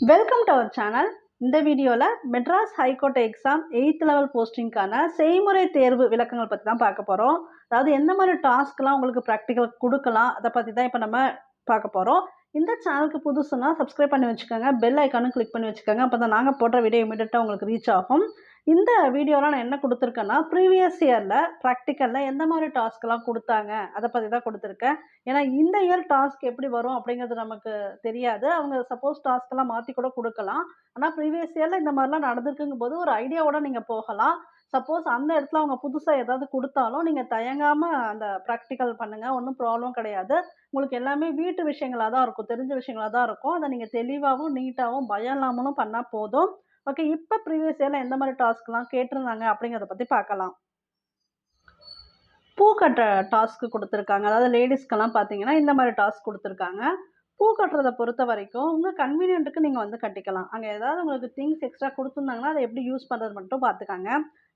Welcome to our channel. இந்த வீடியோவில் Madras high court exam 8th level போஸ்டிங்கான செய்முறை தேர்வு விளக்கங்கள் பற்றி தான் பார்க்க போகிறோம். அதாவது எந்த மாதிரி டாஸ்க்லாம் உங்களுக்கு ப்ராக்டிக்கல் கொடுக்கலாம் அதை பற்றி தான் இப்போ நம்ம பார்க்க போகிறோம். இந்த சேனலுக்கு புதுசுன்னா சப்ஸ்கிரைப் பண்ணி வச்சுக்கோங்க, பெல் ஐக்கானும் கிளிக் பண்ணி வச்சுக்கோங்க. அப்போ தான் நாங்கள் போடுற வீடியோ இமீடியட்டாக உங்களுக்கு ரீச் ஆகும். இந்த வீடியோவில் நான் என்ன கொடுத்துருக்கேன்னா, ப்ரீவியஸ் இயரில் ப்ராக்டிக்கலில் எந்த மாதிரி டாஸ்க்லாம் கொடுத்தாங்க அதை பற்றி தான் கொடுத்துருக்கேன். ஏன்னா இந்த இயர் டாஸ்க் எப்படி வரும் அப்படிங்கிறது நமக்கு தெரியாது. அவங்க சப்போஸ் டாஸ்க்லாம் மாற்றி கூட கொடுக்கலாம். ஆனால் ப்ரீவியஸ் இயரில் இந்த மாதிரிலாம் நடந்திருக்குங்கும் போது ஒரு ஐடியாவோட நீங்கள் போகலாம். சப்போஸ் அந்த இடத்துல அவங்க புதுசாக ஏதாவது கொடுத்தாலும் நீங்கள் தயங்காமல் அந்த ப்ராக்டிக்கல் பண்ணுங்கள், ஒன்றும் ப்ராப்ளம் கிடையாது. உங்களுக்கு எல்லாமே வீட்டு விஷயங்களாக தான் இருக்கும், தெரிஞ்ச விஷயங்களாக தான் இருக்கும். அதை நீங்கள் தெளிவாகவும் நீட்டாகவும் பயம் இல்லாமலும் பண்ணால் போதும். ஓகே, இப்போ ப்ரீவியஸ் இயரில் எந்த மாதிரி டாஸ்க்லாம் கேட்டிருந்தாங்க அப்படிங்கிறத பற்றி பார்க்கலாம். பூ கட்டுற டாஸ்க்கு கொடுத்துருக்காங்க. அதாவது லேடிஸ்க்கெல்லாம் பார்த்தீங்கன்னா இந்த மாதிரி டாஸ்க் கொடுத்துருக்காங்க. பூ கட்டுறத பொறுத்த வரைக்கும் உங்கள் கன்வீனியன்ட்டுக்கு நீங்கள் வந்து கட்டிக்கலாம். அங்கே ஏதாவது உங்களுக்கு திங்ஸ் எக்ஸ்ட்ரா கொடுத்துருந்தாங்கன்னா அதை எப்படி யூஸ் பண்ணுறது மட்டும் பார்த்துக்காங்க.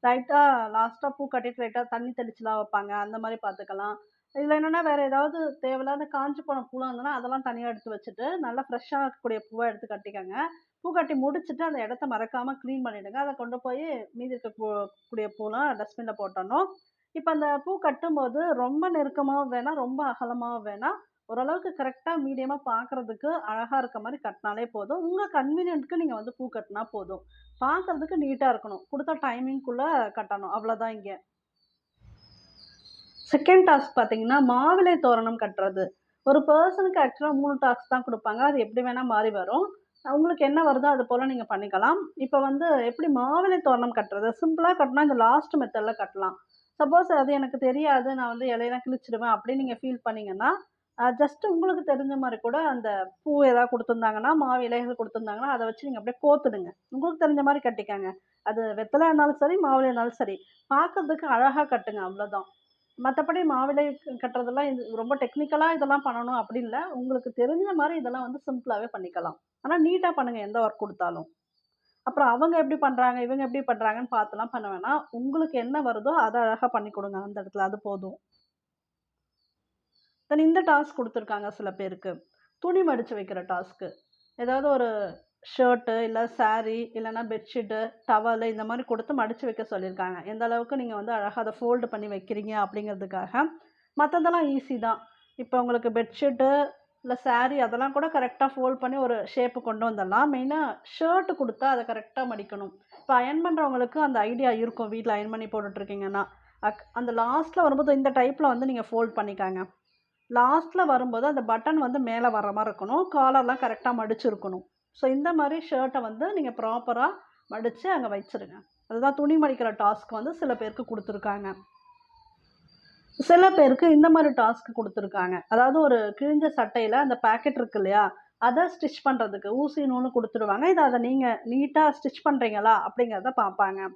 லைட்டாக லாஸ்ட்டாக பூ கட்டிட்டு லைட்டாக தண்ணி தெளிச்சுலாம் வைப்பாங்க, அந்த மாதிரி பார்த்துக்கலாம். இதில் என்னென்னா வேறு ஏதாவது தேவையில்லாத காஞ்சி போன பூலாம் இருந்ததுன்னா அதெல்லாம் தனியாக எடுத்து வச்சுட்டு நல்லா ஃப்ரெஷ்ஷாக இருக்கக்கூடிய பூவை எடுத்து கட்டிக்கோங்க. பூ கட்டி முடிச்சுட்டு அந்த இடத்த மறக்காமல் க்ளீன் பண்ணிவிடுங்க. அதை கொண்டு போய் மீதி இருக்கக்கூடிய பூலாம் டஸ்ட்பினில் போட்டணும். இப்போ அந்த பூ கட்டும்போது ரொம்ப நெருக்கமாகவும் வேணாம், ரொம்ப அகலமாகவும் வேணாம். ஓரளவுக்கு கரெக்டாக மீடியமாக பார்க்குறதுக்கு அழகாக இருக்க மாதிரி கட்டினாலே போதும். உங்கள் கன்வீனியன்ட்க்கு நீங்கள் வந்து பூ கட்டினா போதும். பார்க்குறதுக்கு நீட்டாக இருக்கணும். கொடுத்த டைமிங்குள்ளே கட்டணும், அவ்வளோதான் இங்கே. செகண்ட் டாஸ்க் பார்த்தீங்கன்னா, மாவிலை தோரணம் கட்டுறது. ஒரு பர்சனுக்கு ஆக்சுவலாக 3 டாஸ்க் தான் கொடுப்பாங்க. அது எப்படி வேணால் மாறி வரும். உங்களுக்கு என்ன வருதோ அது போல் நீங்கள் பண்ணிக்கலாம். இப்போ வந்து எப்படி மாவிலை தோரணம் கட்டுறது, சிம்பிளாக கட்டினா இந்த லாஸ்ட் மெத்தடில் கட்டலாம். சப்போஸ் அது எனக்கு தெரியாது, நான் வந்து இலையெல்லாம் கிழிச்சிடுவேன் அப்படின்னு நீங்கள் ஃபீல் பண்ணீங்கன்னா, ஜஸ்ட் உங்களுக்கு தெரிஞ்ச மாதிரி கூட அந்த பூ ஏதாவது கொடுத்துருந்தாங்கன்னா, மாவு இலைகள் கொடுத்துருந்தாங்கன்னா, அதை வச்சு நீங்கள் அப்படியே கோத்துடுங்க. உங்களுக்கு தெரிஞ்ச மாதிரி கட்டிக்கங்க. அது வெத்தலையா இருந்தாலும் சரி, மாவிலையா இருந்தாலும் சரி. பார்க்கறதுக்கு அழகாக கட்டுங்க, அவ்வளோதான். மற்றபடி மாவிலை கட்டுறதெல்லாம் இது ரொம்ப டெக்னிக்கலாக இதெல்லாம் பண்ணணும் அப்படி இல்லை. உங்களுக்கு தெரிஞ்ச மாதிரி இதெல்லாம் வந்து சிம்பிளாகவே பண்ணிக்கலாம். ஆனால் நீட்டாக பண்ணுங்கள் எந்த ஒர்க் கொடுத்தாலும். அப்புறம் அவங்க எப்படி பண்ணுறாங்க, இவங்க எப்படி பண்ணுறாங்கன்னு பார்த்துலாம் பண்ண வேணாம். உங்களுக்கு என்ன வருதோ அதை அழகாக பண்ணி கொடுங்க அந்த இடத்துல, அது போதும். தென் இந்த டாஸ்க் கொடுத்துருக்காங்க சில பேருக்கு. துணி மடித்து வைக்கிற டாஸ்க்கு. ஏதாவது ஒரு ஷர்ட்டு இல்லை சாரீ இல்லைன்னா பெட்ஷீட்டு, டவலு இந்த மாதிரி கொடுத்து மடித்து வைக்க சொல்லியிருக்காங்க. எந்த அளவுக்கு நீங்கள் வந்து அழகாக அதை ஃபோல்டு பண்ணி வைக்கிறீங்க அப்படிங்கிறதுக்காக. மற்றதெல்லாம் ஈஸி தான். இப்போ உங்களுக்கு பெட்ஷீட்டு இல்லை சாரீ அதெல்லாம் கூட கரெக்டாக ஃபோல்ட் பண்ணி ஒரு ஷேப்பு கொண்டு வந்துடலாம். மெயினாக ஷர்ட்டு கொடுத்தா அதை கரெக்டாக மடிக்கணும். இப்போ அயர்ன் பண்ணுறவங்களுக்கு அந்த ஐடியா இருக்கும், வீட்டில் அயர்ன் பண்ணி போட்டுட்ருக்கீங்கன்னா. அந்த லாஸ்ட்டில் வரும்போது இந்த டைப்பில் வந்து நீங்கள் ஃபோல்ட் பண்ணிக்காங்க. லாஸ்ட்டில் வரும்போது அந்த பட்டன் வந்து மேலே வர மாதிரி இருக்கணும், காலர்லாம் கரெக்டாக மடிச்சிருக்கணும். ஸோ இந்த மாதிரி ஷர்ட்டை வந்து நீங்கள் ப்ராப்பராக மடித்து அங்கே வச்சுருங்க. அதுதான் துணி மடிக்கிற டாஸ்க் வந்து சில பேருக்கு கொடுத்துருக்காங்க. சில பேருக்கு இந்த மாதிரி டாஸ்க் கொடுத்துருக்காங்க. அதாவது ஒரு கிழிஞ்ச சட்டையில் அந்த பேக்கெட் இருக்கு இல்லையா, அதை ஸ்டிச் பண்ணுறதுக்கு ஊசி நூல் கொடுத்துருவாங்க. அதை நீங்கள் நீட்டாக ஸ்டிச் பண்ணுறீங்களா அப்படிங்கிறத பார்ப்பாங்க.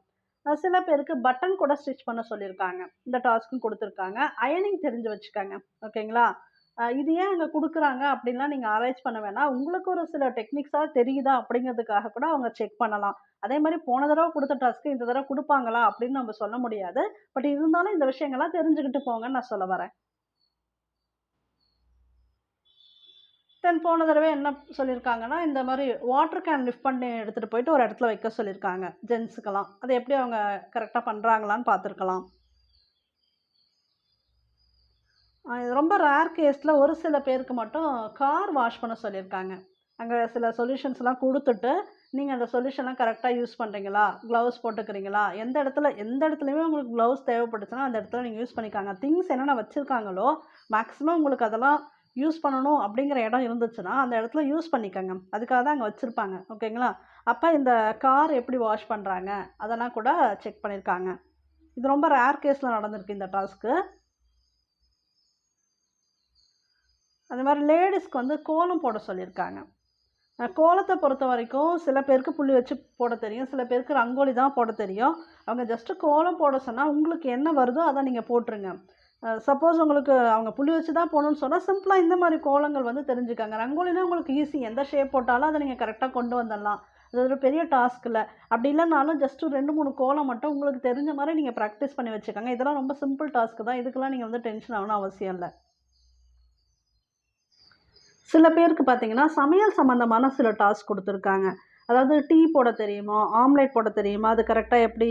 சில பேருக்கு பட்டன் கூட ஸ்டிச் பண்ண சொல்லியிருக்காங்க. இந்த டாஸ்க்கும் கொடுத்துருக்காங்க. அயர்னிங் தெரிஞ்சு வச்சுக்கோங்க. ஓகேங்களா? இது ஏன் அங்கே கொடுக்குறாங்க அப்படின்லாம் நீங்கள் ஆராய்ச்சி பண்ண வேணாம். உங்களுக்கு ஒரு சில டெக்னிக்ஸாக தெரியுதா அப்படிங்கிறதுக்காக கூட அவங்க செக் பண்ணலாம். அதே மாதிரி போன தடவை கொடுத்த டாஸ்க்கு இந்த தடவை கொடுப்பாங்களா அப்படின்னு நம்ம சொல்ல முடியாது. பட் இருந்தாலும் இந்த விஷயங்கள்லாம் தெரிஞ்சுக்கிட்டு போங்கன்னு நான் சொல்ல வரேன். தென் போன தடவை என்ன சொல்லியிருக்காங்கன்னா, இந்த மாதிரி வாட்டர் கேன் லிஃப்ட் பண்ணி எடுத்துகிட்டு போயிட்டு ஒரு இடத்துல வைக்க சொல்லியிருக்காங்க ஜென்ஸுக்கெல்லாம். அது எப்படி அவங்க கரெக்டாக பண்ணுறாங்களான்னு பார்த்துருக்கலாம். இது ரொம்ப ரேர் கேஸில் ஒரு சில பேருக்கு மட்டும் கார் வாஷ் பண்ண சொல்லியிருக்காங்க. அங்கே சில சொல்யூஷன்ஸ்லாம் கொடுத்துட்டு, நீங்கள் அந்த சொல்யூஷன்லாம் கரெக்டாக யூஸ் பண்ணுறீங்களா? க்ளவுஸ் போட்டுக்கிறீங்களா? எந்த இடத்துலையுமே உங்களுக்கு க்ளவுஸ் தேவைப்பட்டுச்சுன்னா, அந்த இடத்துல நீங்கள் யூஸ் பண்ணிக்காங்க. திங்ஸ் என்னென்ன வச்சுருக்காங்களோ, மேக்ஸிமம் உங்களுக்கு அதெல்லாம் யூஸ் பண்ணணும் அப்படிங்கிற இடம் இருந்துச்சுன்னா, அந்த இடத்துல யூஸ் பண்ணிக்கங்க. அதுக்காக தான் அங்கே வச்சுருப்பாங்க. ஓகேங்களா? அப்போ இந்த கார் எப்படி வாஷ் பண்ணுறாங்க, அதெல்லாம் கூட செக் பண்ணியிருக்காங்க. இது ரொம்ப ரேர் கேஸில் நடந்திருக்கு இந்த டாஸ்க்கு. அது மாதிரி லேடிஸ்க்கு வந்து கோலம் போட சொல்லியிருக்காங்க. கோலத்தை பொறுத்த வரைக்கும் சில பேருக்கு புள்ளி வச்சு போட தெரியும், சில பேருக்கு ரங்கோலி தான் போட தெரியும். அவங்க ஜஸ்ட்டு கோலம் போட சொன்னால் உங்களுக்கு என்ன வருதோ அதை நீங்கள் போட்டுருங்க. சப்போஸ் உங்களுக்கு அவங்க புள்ளி வச்சு தான் போடணும்னு சொன்னால் சிம்பிளாக இந்த மாதிரி கோலங்கள் வந்து தெரிஞ்சுக்காங்க. ரங்கோலினா உங்களுக்கு ஈஸி, எந்த ஷேப் போட்டாலும் அதை நீங்கள் கரெக்டாக கொண்டு வந்துடலாம். அது ஒரு பெரிய டாஸ்க் இல்லை. அப்படி இல்லைனாலும் ஜஸ்ட்டு 2-3 கோலம் மட்டும் உங்களுக்கு தெரிஞ்ச மாதிரி நீங்கள் ப்ராக்டிஸ் பண்ணி வச்சுக்கோங்க. இதெல்லாம் ரொம்ப சிம்பிள் டாஸ்க்கு தான். இதுக்கெல்லாம் நீங்கள் வந்து டென்ஷன் ஆகணும் அவசியம் இல்லை. சில பேருக்கு பார்த்தீங்கன்னா, சமையல் சம்மந்தமான சில டாஸ்க் குடுத்துருக்காங்க. அதாவது டீ போட தெரியுமா? ஆம்லெட் போட தெரியுமா? அது கரெக்ட்டா எப்படி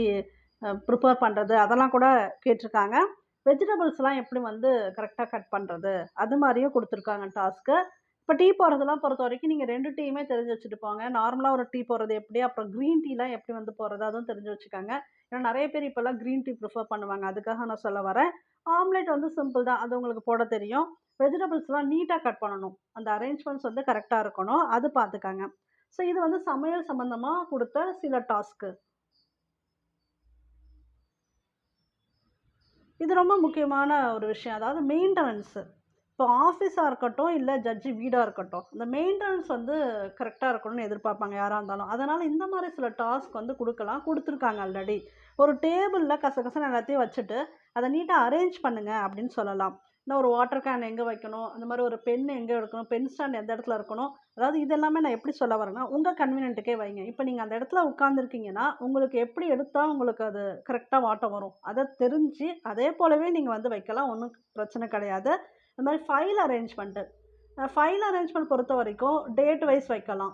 ப்ரிப்பேர் பண்றது? அதெல்லாம் கூட கேட்டுருக்காங்க. வெஜிடபிள்ஸ்லாம் எப்படி வந்து கரெக்ட்டா கட் பண்றது? அது மாரியும் குடுத்துருக்காங்க டாஸ்க்கு. இப்ப டீ போடுறதெல்லாம் பொறுத்தவரைக்கும் நீங்க 2 டீயுமே தெரிஞ்சு வச்சுட்டு போங்க. நார்மலா ஒரு டீ போடுறது எப்படி? அப்புறம் கிரீன் டீலாம் எப்படி வந்து போடுறது? அதுவும் தெரிஞ்சு வச்சுக்கங்க. ஏன்னா நெறைய பேர் இப்பலாம் கிரீன் டீ ப்ரிஃபர் பண்ணுவாங்க. அதுக்காக நான் சொல்ல வரேன். ஆம்லெட் வந்து சிம்பிள் தான். அது உங்களுக்கு போட தெரியும். வெஜிடபிள்ஸ்லாம் நீட்டா கட் பண்ணணும். அந்த அரேஞ்ச்மெண்ட்ஸ் வந்து கரெக்ட்டா இருக்கணும். அது பார்த்துக்கங்க. ஸோ இது வந்து சமையல் சம்மந்தமா குடுத்த சில டாஸ்க்கு. இது ரொம்ப முக்கியமான ஒரு விஷயம். அதாவது மெயின்டனன்ஸு. இப்போ ஆஃபீஸா இருக்கட்டும், இல்ல ஜட்ஜ் வீடா இருக்கட்டும். இந்த மெயின்டனன்ஸ் வந்து கரெக்ட்டா இருக்கணும்னு எதிர்பார்ப்பாங்க யாரா இருந்தாலும். அதனால இந்த மாரி சில டாஸ்க் வந்து குடுக்கலாம். குடுத்துருக்காங்க ஆல்ரெடி. ஒரு டேபிள்ல கசகசன்னு எல்லாத்தையும் வச்சுட்டு, அத நீட்டா அரேஞ்ச் பண்ணுங்க அப்படின்னு சொல்லலாம். இன்னும் ஒரு வாட்டர் கேன் எங்க வைக்கணும், அந்த மாரி ஒரு பென் எங்க எடுக்கணும், பென் ஸ்டாண்ட் எந்த இடத்துல இருக்கணும். அதாவது இது எல்லாமே நான் எப்படி சொல்ல வரேன்னா, உங்க கன்வீனியன்ட்டுக்கே வைங்க. இப்ப நீங்க அந்த இடத்துல உட்கார்ந்துருக்கீங்கன்னா, உங்களுக்கு எப்படி எடுத்தா உங்களுக்கு அது கரெக்ட்டா வாட்டம் வரும். அத தெரிஞ்சு, அதே போலவே நீங்க வந்து வைக்கலாம். ஒண்ணும் பிரச்சனை கிடையாது. இந்த மாரி ஃபைல் அரேஞ்ச்மெண்ட்டு. ஃபைல் அரேஞ்ச்மெண்ட் பொறுத்தவரைக்கும் டேட் வைஸ் வைக்கலாம்.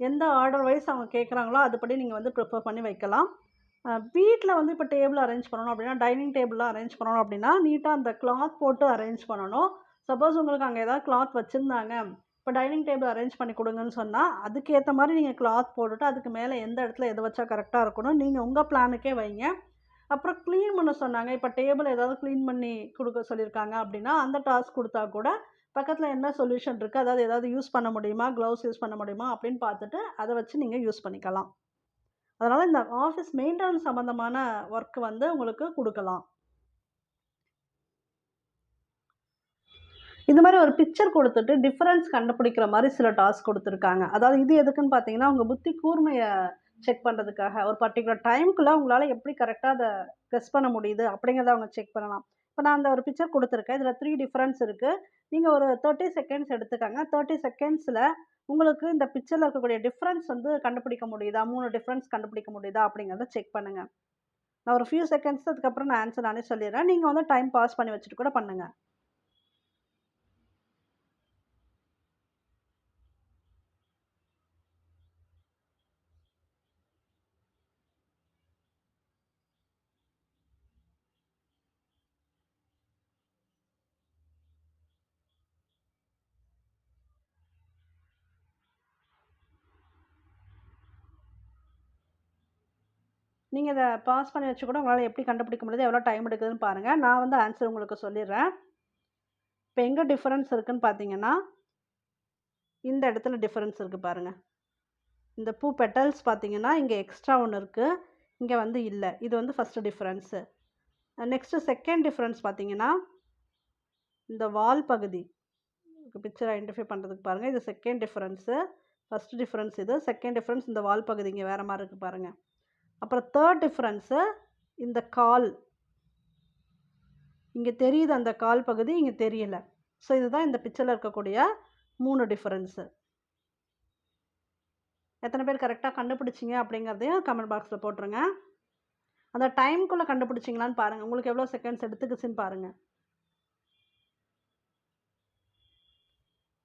எந்த ஆர்டர் வைஸ் அவங்க கேட்குறாங்களோ, அதுபடி நீங்க வந்து ப்ரிப்பேர் பண்ணி வைக்கலாம். வீட்ல வந்து இப்ப டேபிள் அரேஞ்ச் பண்ணணும் அப்டின்னா, டைனிங் டேபிள்லாம் அரேஞ்ச் பண்ணணும் அப்டின்னா, நீட்டா அந்த கிளாத் போட்டு அரேஞ்ச் பண்ணணும். சப்போஸ் உங்களுக்கு அங்க ஏதாவது கிளாத் வச்சிருந்தாங்க, இப்ப டைனிங் டேபிள் அரேஞ்ச் பண்ணி குடுங்கன்னு சொன்னா, அதுக்கேத்த மாரி நீங்க கிளாத் போட்டுட்டு, அதுக்கு மேல எந்த இடத்துல எது வச்சா கரெக்ட்டா இருக்கணும், நீங்க உங்க பிளானுக்கே வைங்க. அப்புறம் கிளீன் பண்ண சொன்னாங்க. இப்ப டேபிள் ஏதாவது கிளீன் பண்ணி குடுக்க சொல்லியிருக்காங்க அப்டின்னா, அந்த டாஸ்க் குடுத்தா கூட, பக்கத்துல என்ன சொல்யூஷன் இருக்கு, அதாவது ஏதாவது யூஸ் பண்ண முடியுமா? க்ளவுஸ் யூஸ் பண்ண முடியுமா? அப்டின்னு பார்த்துட்டு, அத வச்சு நீங்க யூஸ் பண்ணிக்கலாம். அதனால இந்த ஆஃபீஸ் மெயின்டனன்ஸ் சம்மந்தமான ஒர்க் வந்து உங்களுக்கு குடுக்கலாம். இந்த மாரி ஒரு பிக்சர் குடுத்துட்டு டிஃபரன்ஸ் கண்டுபிடிக்கிற மாரி சில டாஸ்க் குடுத்துருக்காங்க. அதாவது இது எதுக்குன்னு பார்த்தீங்கன்னா, உங்க புத்தி கூர்மைய செக் பண்றதுக்காக. ஒரு பர்ட்டிகுலர் டைம்க்குள்ள உங்களால எப்படி கரெக்ட்டா அத கெஸ் பண்ண முடியுது அப்படிங்கிறத அவங்க செக் பண்ணலாம். இப்ப நான் அந்த ஒரு பிக்சர் குடுத்துருக்கேன். இதுல 3 டிஃபரன்ஸ் இருக்கு. நீங்க ஒரு 30 செகண்ட்ஸ் எடுத்துக்கங்க. 30 செகண்ட்ஸ்ல உங்களுக்கு இந்த பிக்சர்ல இருக்கக்கூடிய டிஃபரன்ஸ் வந்து கண்டுபிடிக்க முடியுதா? 3 டிஃபரன்ஸ் கண்டுபிடிக்க முடியுதா? அப்படிங்கிறத செக் பண்ணுங்க. நான் ஒரு ஃபியூ செகண்ட்ஸ் அதுக்கப்புறம் நான் ஆன்ஸர் நானே சொல்லிர்றேன். நீங்க வந்து டைம் பாஸ் பண்ணி வச்சுட்டு கூட பண்ணுங்க. நீங்க இத பாஸ் பண்ணி வச்சு கூட உங்களால எப்படி கண்டுபிடிக்க முடியுது, எவ்வளோ டைம் எடுக்குதுன்னு பாருங்க. நான் வந்து ஆன்ஸர் உங்களுக்கு சொல்லிர்றேன். இப்ப எங்க டிஃபரன்ஸ் இருக்குன்னு பார்த்தீங்கன்னா, இந்த இடத்துல டிஃபரன்ஸ் இருக்கு பாருங்க. இந்த பூ பெட்டல்ஸ் பார்த்தீங்கன்னா, இங்க எக்ஸ்ட்ரா ஒண்ணு இருக்கு. இங்க வந்து இல்ல. இது வந்து first difference. Next second difference பார்த்தீங்கன்னா, இந்த வால் பகுதி. பிக்சர் ஐடென்டிஃபை பண்றதுக்கு பாருங்க. இது செகண்ட் டிஃபரன்ஸு. ஃபர்ஸ்ட் டிஃபரன்ஸ் இது. செகண்ட் டிஃபரன்ஸ் இந்த வால் பகுதி இங்க வேற மாரி இருக்கு பாருங்க. அப்புறம் தேர்ட் டிஃபரன்ஸு இந்த கால். இங்க தெரியுது அந்த கால் பகுதி, இங்க தெரியல. ஸோ இதுதான் இந்த பிக்சர்ல இருக்கக்கூடிய 3 டிஃபரன்ஸு. எத்தன பேர் கரெக்ட்டா கண்டுபிடிச்சீங்க அப்படிங்கிறதையும் கமெண்ட் பாக்ஸ்ல போட்டுருங்க. அந்த டைம்க்குள்ள கண்டுபிடிச்சீங்களான்னு பாருங்க. உங்களுக்கு எவ்வளோ செகண்ட்ஸ் எடுத்துக்கிச்சுன்னு பாருங்க.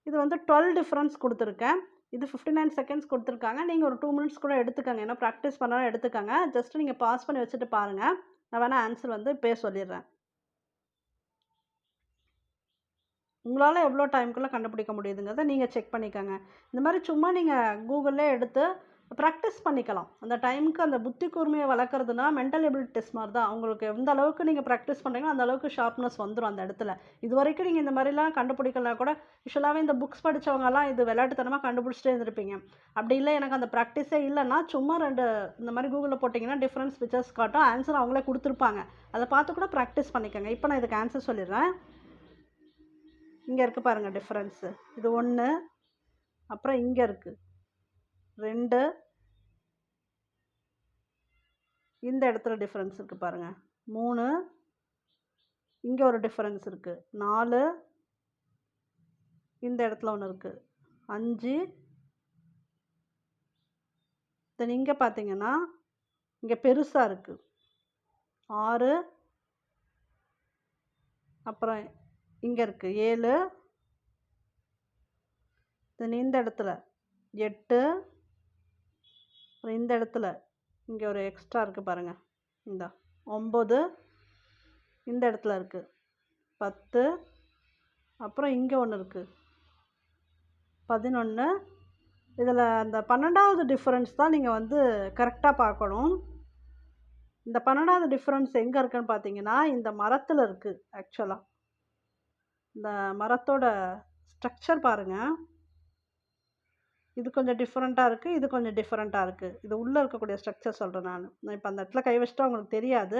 இது வந்து 12 டிஃபரன்ஸ் குடுத்துருக்கேன். இது 59 செகண்ட்ஸ் குடுத்துருக்காங்க. நீங்க ஒரு 2 மினிட்ஸ் கூட எடுத்துக்கங்க. ஏன்னா பிராக்டிஸ் பண்ணாலும் எடுத்துக்கங்க. ஜஸ்ட் நீங்க பாஸ் பண்ணி வச்சுட்டு பாருங்க. நான் வேணா ஆன்ஸர் வந்து இப்பயே சொல்லிர்றேன். உங்களால எவ்வளோ டைம்க்குள்ள கண்டுபிடிக்க முடியுதுங்கிறத நீங்க செக் பண்ணிக்கங்க. இந்த மாரி சும்மா நீங்க கூகுள்லயே எடுத்து பிராக்டிஸ் பண்ணிக்கலாம். அந்த டைம்க்கு அந்த புத்தி கூர்மைய வளர்க்கறதுனா, மென்டல் எபிலிட்டி டெஸ்ட் மாரி தான். உங்களுக்கு எந்த அளவுக்கு நீங்க பிராக்டிஸ் பண்றீங்களோ, அந்த அளவுக்கு ஷார்ப்னஸ் வந்துரும் அந்த இடத்துல. இதுவரைக்கும் நீங்க இந்த மாரிலாம் கண்டுபிடிக்கலனா கூட, யூசுவலாவே இந்த புக்ஸ் படிச்சவங்கலாம் இது விளையாட்டுத்தனமா கண்டுபிடிச்சிட்டே இருந்திருப்பீங்க. அப்படி இல்ல எனக்கு அந்த பிராக்டிஸே இல்லன்னா, சும்மா 2 இந்த மாரி கூகுள்ல போட்டீங்கன்னா, டிஃபரன்ஸ் பிக்சர்ஸ் காட்டும். ஆன்ஸர் அவங்களே குடுத்துருப்பாங்க. அத பார்த்து கூட பிராக்டிஸ் பண்ணிக்கங்க. இப்ப நான் இதுக்கு ஆன்ஸர் சொல்லிர்றேன். இங்க இருக்கு பாருங்க டிஃபரன்ஸு. இது 1, அப்புறம் இங்க இருக்கு. 2, இந்த இடத்துல டிஃபரன்ஸ் இருக்கு பாருங்க. 3, இங்க ஒரு டிஃபரன்ஸ் இருக்கு. 4, இந்த இடத்துல ஒண்ணு இருக்கு. 5, தென் இங்க பார்த்தீங்கன்னா, இங்க பெருசா இருக்கு. 6, அப்புறம் இங்க இருக்கு. 7, தென் இந்த இடத்துல 8, அப்புறம் இந்த இடத்துல இங்கே ஒரு எக்ஸ்ட்ரா இருக்குது பாருங்கள், இந்த 9, இந்த இடத்துல இருக்குது 10, அப்புறம் இங்கே ஒன்று இருக்குது 11. இதில் அந்த 12வது டிஃப்ரென்ஸ் தான் நீங்கள் வந்து கரெக்டாக பார்க்கணும். இந்த 12வது டிஃப்ரென்ஸ் எங்கே இருக்குன்னு பார்த்தீங்கன்னா, இந்த மரத்தில் இருக்குது. ஆக்சுவலாக இந்த மரத்தோட ஸ்ட்ரக்சர் பாருங்கள், இது கொஞ்சம் டிஃப்ரெண்ட்டாக இருக்குது, இது கொஞ்சம் டிஃப்ரெண்ட்டாக இருக்குது. இது உள்ளே இருக்கக்கூடிய ஸ்ட்ரக்சர் சொல்கிறேன் நான் இப்போ அந்த இடத்துல கை வச்சுட்டா உங்களுக்கு தெரியாது,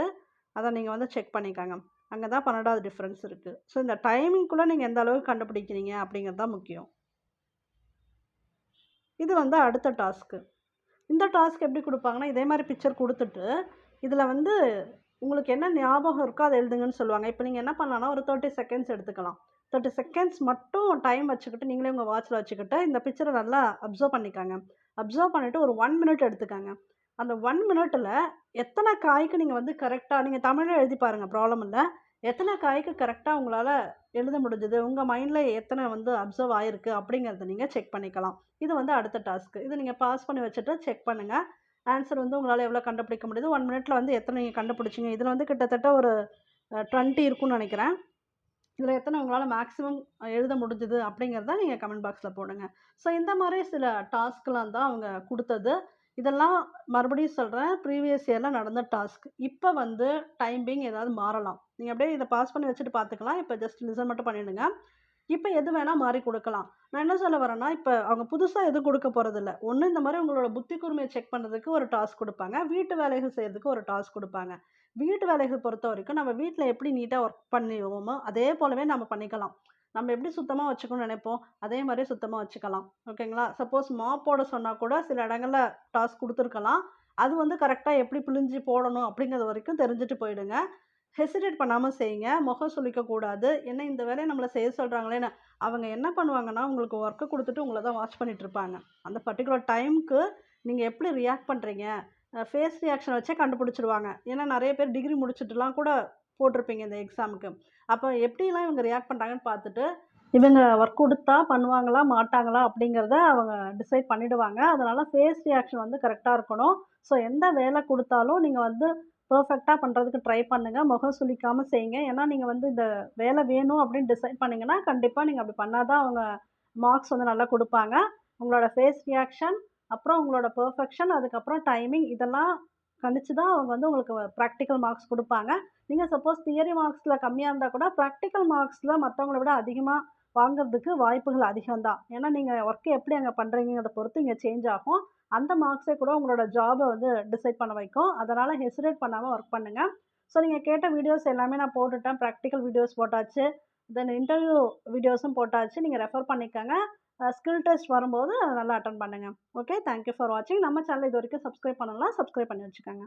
அதை நீங்கள் வந்து செக் பண்ணிக்காங்க. அங்கே தான் 12வது டிஃப்ரென்ஸ் இருக்குது. ஸோ இந்த டைமிங்குள்ளே நீங்கள் எந்த அளவுக்கு கண்டுபிடிக்கிறீங்க அப்படிங்கிறது தான் முக்கியம். இது வந்து அடுத்த டாஸ்க்கு. இந்த டாஸ்க் எப்படி கொடுப்பாங்கன்னா, இதே மாதிரி பிக்சர் கொடுத்துட்டு இதில் வந்து உங்களுக்கு என்ன ஞாபகம் இருக்கோ அதை எழுதுங்கன்னு சொல்லுவாங்க. இப்போ நீங்கள் என்ன பண்ணலாம்னா ஒரு 30 செகண்ட்ஸ் எடுத்துக்கலாம். 30 செகண்ட்ஸ் மட்டும் டைம் வச்சுக்கிட்டு நீங்களே உங்கள் வாட்சில் வச்சுக்கிட்டு இந்த பிக்சரை நல்லா அப்சர்வ் பண்ணிக்காங்க. அப்சர்வ் பண்ணிவிட்டு ஒரு 1 மினிட் எடுத்துக்காங்க. அந்த 1 மினிட்டில் எத்தனை காய்க்கு நீங்கள் வந்து கரெக்டாக நீங்கள் தமிழில் எழுதி பாருங்கள், ப்ராப்ளம் இல்லை. எத்தனை காய்க்கு கரெக்டாக உங்களால் எழுத முடிஞ்சது, உங்கள் மைண்டில் எத்தனை வந்து அப்சர்வ் ஆகிருக்கு அப்படிங்கிறத நீங்கள் செக் பண்ணிக்கலாம். இது வந்து அடுத்த டாஸ்க்கு. இது நீங்கள் பாஸ் பண்ணி வச்சுட்டு செக் பண்ணுங்கள். ஆன்சர் வந்து உங்களால் எவ்வளோ கண்டுபிடிக்க முடியுது, 1 மினிட்ல வந்து எத்தனை நீங்கள் கண்டுபிடிச்சிங்க. இதில் வந்து கிட்டத்தட்ட ஒரு 20 இருக்குன்னு நினைக்கிறேன். இதில் எத்தனை உங்களால் மேக்ஸிமம் எழுத முடிஞ்சுது அப்படிங்கிறத நீங்கள் கமெண்ட் பாக்ஸில் போடுங்க. ஸோ இந்த மாதிரி சில டாஸ்க்லாம் தான் அவங்க கொடுத்தது. இதெல்லாம் மறுபடியும் சொல்கிறேன், ப்ரீவியஸ் இயரில் நடந்த டாஸ்க். இப்போ வந்து டைமிங் ஏதாவது மாறலாம். நீங்கள் அப்படியே இதை பாஸ் பண்ணி வச்சுட்டு பார்த்துக்கலாம். இப்போ ஜஸ்ட் லிசன் மட்டும் பண்ணிவிடுங்க. இப்போ எது வேணால் மாறி கொடுக்கலாம். நான் என்ன சொல்ல வரேன்னா, இப்போ அவங்க புதுசாக எதுவும் கொடுக்க போகிறதில்ல. ஒன்று இந்த மாதிரி உங்களோட புத்தி கூர்மையை செக் பண்ணுறதுக்கு ஒரு டாஸ்க் கொடுப்பாங்க, வீட்டு வேலைகள் செய்கிறதுக்கு ஒரு டாஸ்க் கொடுப்பாங்க. வீட்டு வேலைகள் பொறுத்த வரைக்கும் நம்ம வீட்டில் எப்படி நீட்டாக ஒர்க் பண்ணுவோமோ அதே போலவே நம்ம பண்ணிக்கலாம். நம்ம எப்படி சுத்தமாக வச்சுக்கணும்னு நினைப்போம், அதே மாதிரி சுத்தமாக வச்சுக்கலாம். ஓகேங்களா? சப்போஸ் மாப் போட சொன்னால் கூட சில இடங்களில் டாஸ்க் கொடுத்துருக்கலாம். அது வந்து கரெக்டாக எப்படி பிழிஞ்சு போடணும் அப்படிங்கிறது வரைக்கும் தெரிஞ்சுட்டு போயிடுங்க. ஹெசிடேட் பண்ணாமல் செய்யுங்க. முகம் சுளிக்கக்கூடாது. ஏன்னா இந்த வேலையை நம்மளை செய்ய சொல்கிறாங்களேன்னு அவங்க என்ன பண்ணுவாங்கன்னா, உங்களுக்கு ஒர்க்கை கொடுத்துட்டு உங்களை தான் வாட்ச் பண்ணிகிட்ருப்பாங்க. அந்த பர்டிகுலர் டைமுக்கு நீங்கள் எப்படி ரியாக்ட் பண்ணுறீங்க, ஃபேஸ் ரியாக்ஷன் வச்சே கண்டுபிடிச்சிடுவாங்க. ஏன்னா நிறைய பேர் டிகிரி முடிச்சுட்டுலாம் கூட போட்டிருப்பீங்க இந்த எக்ஸாமுக்கு. அப்போ எப்படிலாம் இவங்க ரியாக்ட் பண்ணுறாங்கன்னு பார்த்துட்டு இவங்க ஒர்க் கொடுத்தா பண்ணுவாங்களா மாட்டாங்களா அப்படிங்கிறத அவங்க டிசைட் பண்ணிவிடுவாங்க. அதனால் ஃபேஸ் ரியாக்ஷன் வந்து கரெக்டாக இருக்கணும். ஸோ எந்த வேலை கொடுத்தாலும் நீங்கள் வந்து பெர்ஃபெக்டாக பண்ணுறதுக்கு ட்ரை பண்ணுங்கள். முகம் சுளிக்காமல் செய்யுங்க. ஏன்னா நீங்கள் வந்து இந்த வேலை வேணும் அப்படின்னு டிசைட் பண்ணிங்கன்னா கண்டிப்பாக நீங்கள் அப்படி பண்ணால் தான் அவங்க மார்க்ஸ் வந்து நல்லா கொடுப்பாங்க. உங்களோட ஃபேஸ் ரியாக்ஷன், அப்புறம் உங்களோட பெர்ஃபெக்ஷன், அதுக்கப்புறம் டைமிங் இதெல்லாம் கணிச்சு தான் அவங்க வந்து உங்களுக்கு ப்ராக்டிக்கல் மார்க்ஸ் கொடுப்பாங்க. நீங்கள் சப்போஸ் தியரி மார்க்ஸில் கம்மியாக இருந்தால் கூட ப்ராக்டிக்கல் மார்க்ஸில் மற்றவங்கள விட அதிகமாக வாங்குறதுக்கு வாய்ப்புகள் அதிகம் தான். ஏன்னா நீங்கள் ஒர்க்கு எப்படி அங்கே பண்ணுறீங்கிறத பொறுத்து இங்கே சேஞ்ச் ஆகும். அந்த மார்க்ஸே கூட உங்களோட ஜாபை வந்து டிசைட் பண்ண வைக்கும். அதனால் ஹெசிடேட் பண்ணாமல் ஒர்க் பண்ணுங்கள். ஸோ நீங்கள் கேட்ட வீடியோஸ் எல்லாமே நான் போட்டுட்டேன். ப்ராக்டிக்கல் வீடியோஸ் போட்டாச்சு, தென் இன்டர்வியூ வீடியோஸும் போட்டாச்சு. நீங்கள் ரெஃபர் பண்ணிக்கோங்க. ஸ்கில் டெஸ்ட் வரும்போது அதை நல்லா அட்டெண்ட் பண்ணுங்கள். ஓகே, தேங்க்யூ ஃபார் வாட்சிங். நம்ம சேனல் இது வரைக்கும் சப்ஸ்கிரைப் பண்ணலாம், சப்ஸ்கிரைப் பண்ணி வச்சுக்கோங்க.